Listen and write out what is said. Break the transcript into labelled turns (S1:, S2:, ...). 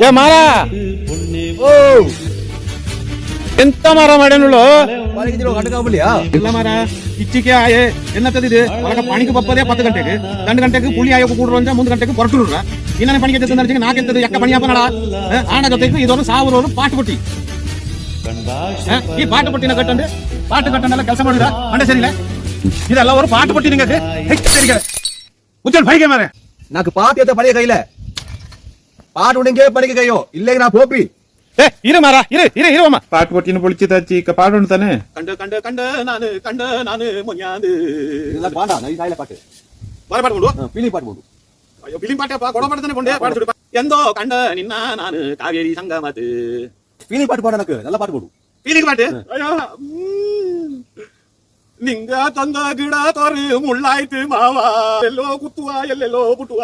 S1: ఏ మారా ఓ ಎಂತ ಮಾರ ಮಾಡ್ಯಾನುಳು ಇಲ್ಲ ಮಾರ ಇಚ್ಚಿಕೆ ಆಯೆ ಎನ್ನತ್ತದಿದೆ ಒಳಗ ಪಣಿಗೆ ಬಪ್ಪದೇ 10 ಗಂಟೆಗೆ 2 ಗಂಟೆಗೆ ಪುಳಿ ಆಯೋಗ ಕೂಡ್ರು ಅಂತ 3 ಗಂಟೆಗೆ ಹೊರಟುರ್ರ ಇನ್ನೇ ಪಣಿಗೆ ಜೊತೆ ನಾಕೆಂತದ್ದು ಎಕ್ಕ ಪಣಿಯಪ್ಪ ನಡ ಆಣ ಜೊತೆಗೆ ಇದೊಂದು 1000 ಪಾಠ ಕೊಟ್ಟಿ ಈ ಪಾಠ ಪಟ್ಟಿನ ಕಟ್ಟಂಡೆ ಪಾಠ ಕಟ್ಟಂಡೆಲ್ಲ ಕೆಲಸ ಮಾಡಿದ್ರ ಮಂಡೆ ಸರಿಯಿಲ್ಲ ಇದೆಲ್ಲ ஒரு பாட்டு பட்டி நீங்க சரிங்க உச்சல் பைகே மாரே
S2: నాకు పాట పడే కైలే పాట ఉండే పడికి కయ్యో ఇల్లే నా పోపి
S1: ஏ இரு மாரா இரு இரு இருமா
S3: பாட்டு பொட்டின பொளிச்சதாச்சி பாட்டு உண்டு தானே
S1: கண்டு நானு மொஞ்சாது
S2: இதெல்லாம் பாடா நான் இதாயில பாட்டு
S1: வர பாட்டு போடு
S2: ಫೀಲಿಂಗ್ ಪಾட்டு போடு
S1: ஐயோ ಫೀಲಿಂಗ್ பாட்டப்பா கொட பாட்டு தானே கொண்டே பாட்டு சொல்லு எந்தோ கண்ட நின்னா நானு காவேரி சங்கமது
S2: ಫೀಲಿಂಗ್ ಪಾட்டு பாட எனக்கு நல்ல பாட்டு போடு
S1: ಫೀಲಿಂಗ್ பாட்டு ஐயோ ನಿಂಗ ತಂದ ಗಿಡ ತೊರೆ ಮುಳ್ಳಾಯ್ತು ಮಾವ ಎಲ್ಲೋ ಕುತ್ತುವ ಎಲ್ಲೆಲ್ಲೋ ಬುಟ್ಟುವ